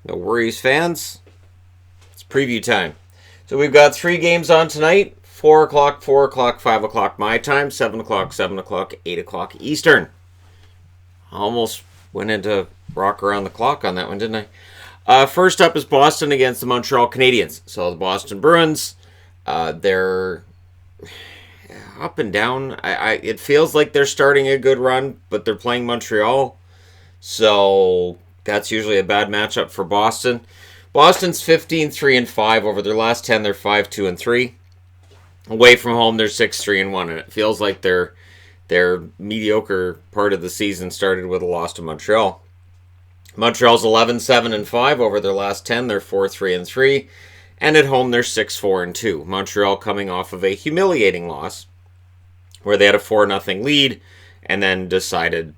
No worries, fans. It's preview time. So we've got 3 games on tonight. 4 o'clock, 4 o'clock, 5 o'clock my time, 7 o'clock, 7 o'clock, 8 o'clock Eastern. I almost went into rock around the clock on that one, didn't I? First up is Boston against the Montreal Canadiens. So the Boston Bruins, they're up and down. It feels like they're starting a good run, but they're playing Montreal. So that's usually a bad matchup for Boston. Boston's 15-3-5 over their last 10. They're 5-2-3. Away from home, they're 6-3-1, and it feels like their mediocre part of the season started with a loss to Montreal. Montreal's 11-7-5 over their last 10. They're 4-3-3, and at home they're 6-4-2. Montreal coming off of a humiliating loss where they had a 4-0 lead, and then decided,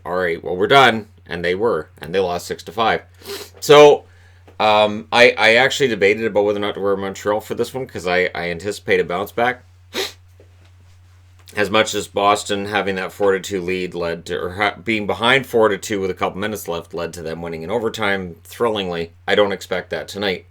all right, well, we're done, and they were, and they lost 6-5. So I actually debated about whether or not to wear Montreal for this one because I anticipate a bounce back. As much as Boston having that 4-2 lead led to, or being behind 4-2 with a couple minutes left led to them winning in overtime thrillingly, I don't expect that tonight.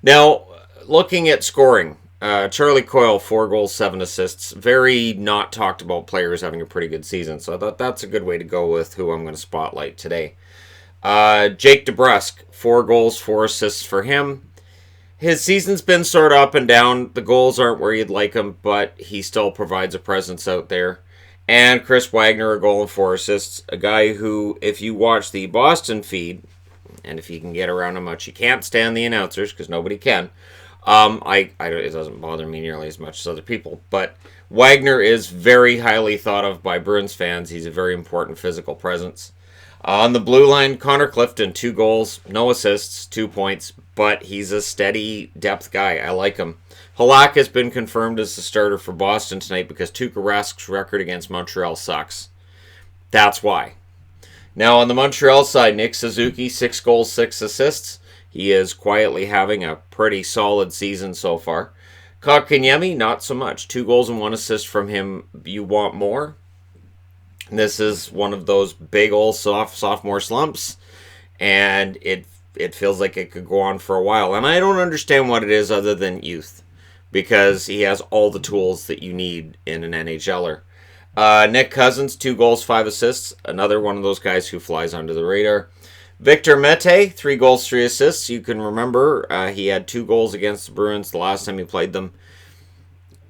Now, looking at scoring, Charlie Coyle, 4 goals, 7 assists. Very not talked about players having a pretty good season, so I thought that's a good way to go with who I'm going to spotlight today. Jake DeBrusque, 4 goals, 4 assists for him. His season's been sort of up and down. The goals aren't where you'd like them, but he still provides a presence out there. And Chris Wagner, a goal and 4 assists. A guy who, if you watch the Boston feed, and if you can get around him much, you can't stand the announcers, because nobody can. It doesn't bother me nearly as much as other people. But Wagner is very highly thought of by Bruins fans. He's a very important physical presence. On the blue line, Connor Clifton, 2 goals, no assists, 2 points, but he's a steady depth guy. I like him. Halak has been confirmed as the starter for Boston tonight because Tuukka Rask's record against Montreal sucks. That's why. Now on the Montreal side, Nick Suzuki, 6 goals, 6 assists. He is quietly having a pretty solid season so far. Kotkaniemi, not so much. 2 goals and 1 assist from him. You want more? This is one of those big old sophomore slumps, and it feels like it could go on for a while. And I don't understand what it is other than youth, because he has all the tools that you need in an NHLer. Nick Cousins, 2 goals, 5 assists. Another one of those guys who flies under the radar. Victor Mete, 3 goals, 3 assists. You can remember he had 2 goals against the Bruins the last time he played them.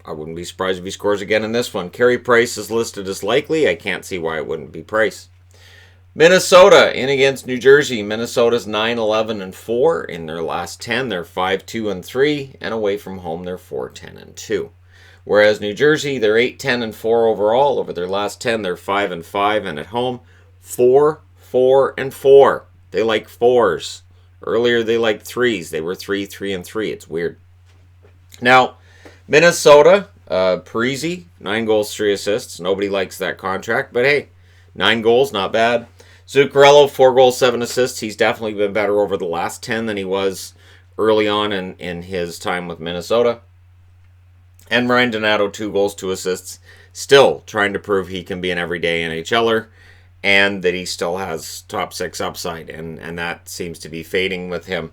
I wouldn't be surprised if he scores again in this one. Carey Price is listed as likely. I can't see why it wouldn't be Price. Minnesota in against New Jersey. Minnesota's 9-11-4 in their last 10. They're 5-2-3, and away from home they're 4-10-2. Whereas New Jersey, they're 8-10-4 overall. Over their last 10, they're 5-5, and at home 4-4-4. They like 4s. Earlier they liked 3s. They were 3-3-3. It's weird. Now, Minnesota, Parisi, 9 goals, 3 assists. Nobody likes that contract, but hey, 9 goals, not bad. Zuccarello, 4 goals, 7 assists. He's definitely been better over the last 10 than he was early on in his time with Minnesota. And Ryan Donato, 2 goals, 2 assists. Still trying to prove he can be an everyday NHLer and that he still has top 6 upside, and that seems to be fading with him.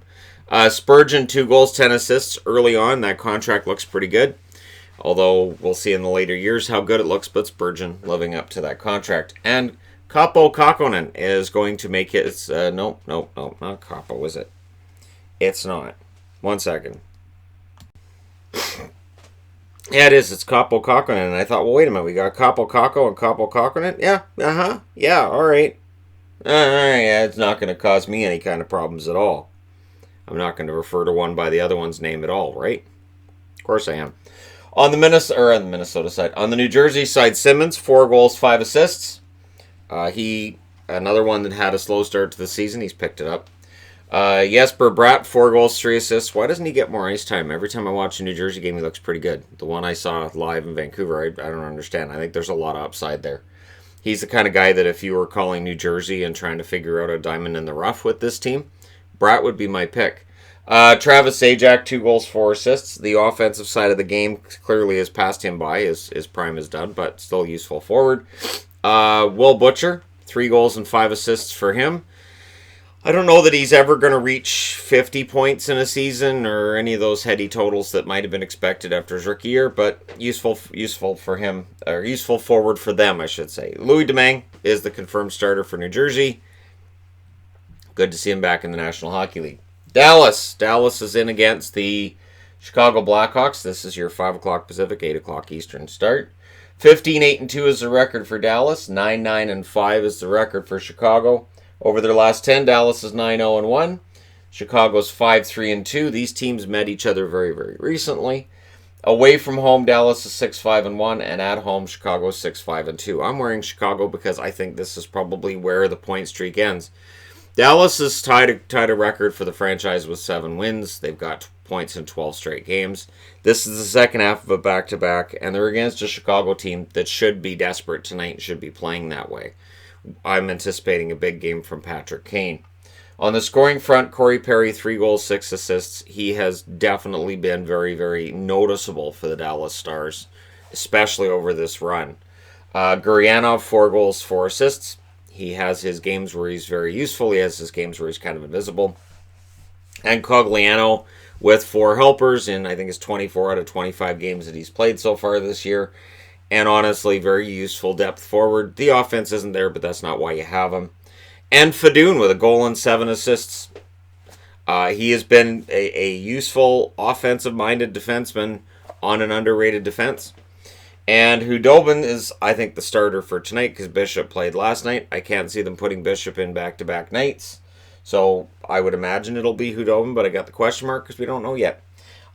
Spurgeon, 2 goals, 10 assists early on. That contract looks pretty good. Although we'll see in the later years how good it looks, but Spurgeon living up to that contract. And Kaapo Kakkonen is going to make his... No, not Kaapo, is it? It's not. 1 second. Yeah, it is. It's Kaapo Kakkonen. And I thought, well, wait a minute. We got Kaapo Kakko and Kaapo Kakkonen? Yeah, Yeah, all right. Yeah, it's not going to cause me any kind of problems at all. I'm not going to refer to one by the other one's name at all, right? Of course I am. On the Minnesota side. On the New Jersey side, Simmons, 4 goals, 5 assists. Another one that had a slow start to the season. He's picked it up. Jesper Bratt, 4 goals, 3 assists. Why doesn't he get more ice time? Every time I watch a New Jersey game, he looks pretty good. The one I saw live in Vancouver, I don't understand. I think there's a lot of upside there. He's the kind of guy that if you were calling New Jersey and trying to figure out a diamond in the rough with this team, Bratt would be my pick. Travis Sajak, 2 goals, 4 assists. The offensive side of the game clearly has passed him by. His prime is done, but still useful forward. Will Butcher, 3 goals and 5 assists for him. I don't know that he's ever going to reach 50 points in a season or any of those heady totals that might have been expected after his rookie year, but useful for him, or useful forward for them, I should say. Louis Domingue is the confirmed starter for New Jersey. Good to see him back in the National Hockey League. Dallas is in against the Chicago Blackhawks. This is your 5 o'clock Pacific, 8 o'clock Eastern start. 15-8-2 is the record for Dallas. 9-9-5 is the record for Chicago. Over their last 10, Dallas is 9-0-1. Chicago's 5-3-2. These teams met each other very, very recently. Away from home, Dallas is 6-5-1, and at home, Chicago is 6-5-2. I'm wearing Chicago because I think this is probably where the point streak ends. Dallas has tied a record for the franchise with 7 wins. They've got points in 12 straight games. This is the second half of a back-to-back, and they're against a Chicago team that should be desperate tonight and should be playing that way. I'm anticipating a big game from Patrick Kane. On the scoring front, Corey Perry, 3 goals, 6 assists. He has definitely been very, very noticeable for the Dallas Stars, especially over this run. Gurianov, 4 goals, 4 assists. He has his games where he's very useful. He has his games where he's kind of invisible. And Cogliano with 4 helpers in, I think it's 24 out of 25 games that he's played so far this year. And honestly, very useful depth forward. The offense isn't there, but that's not why you have him. And Fadoon with a goal and 7 assists. He has been a useful offensive-minded defenseman on an underrated defense. And Hudobin is, I think, the starter for tonight because Bishop played last night. I can't see them putting Bishop in back-to-back nights. So I would imagine it'll be Hudobin, but I got the question mark because we don't know yet.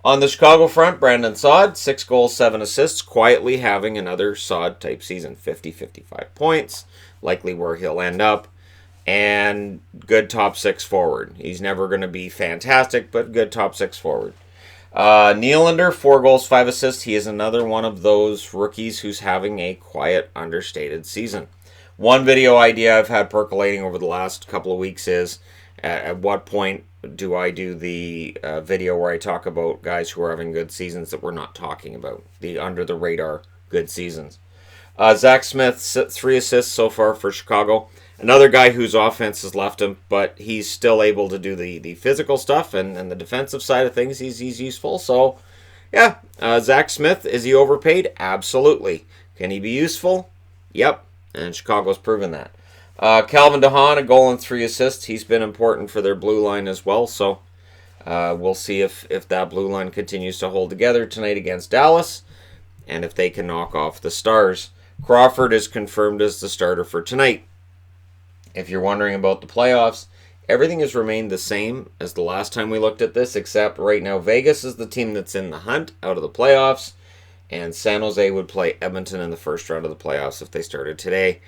On the Chicago front, Brandon Saad, 6 goals, 7 assists, quietly having another Saad-type season, 50-55 points, likely where he'll end up, and good top 6 forward. He's never going to be fantastic, but good top 6 forward. Nylander, 4 goals, 5 assists. He is another one of those rookies who's having a quiet, understated season. One video idea I've had percolating over the last couple of weeks is, at what point do I do the video where I talk about guys who are having good seasons that we're not talking about, the under-the-radar good seasons. Zachsmith, 3 assists so far for Chicago. Another guy whose offense has left him, but he's still able to do the physical stuff and the defensive side of things. He's useful. So, yeah, Zachsmith, is he overpaid? Absolutely. Can he be useful? Yep, and Chicago's proven that. Calvin DeHaan, a goal and 3 assists. He's been important for their blue line as well, so we'll see if that blue line continues to hold together tonight against Dallas and if they can knock off the Stars. Crawford is confirmed as the starter for tonight. If you're wondering about the playoffs, everything has remained the same as the last time we looked at this, except right now Vegas is the team that's in the hunt out of the playoffs, and San Jose would play Edmonton in the first round of the playoffs if they started today.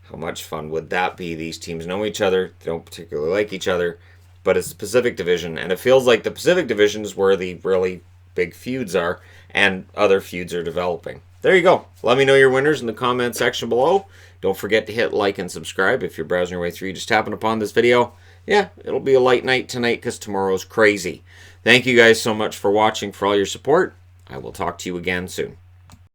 How much fun would that be? These teams know each other. They don't particularly like each other. But it's the Pacific Division. And it feels like the Pacific Division is where the really big feuds are. And other feuds are developing. There you go. Let me know your winners in the comment section below. Don't forget to hit like and subscribe. If you're browsing your way through, you just happen upon this video. Yeah, it'll be a light night tonight because tomorrow's crazy. Thank you guys so much for watching, for all your support. I will talk to you again soon.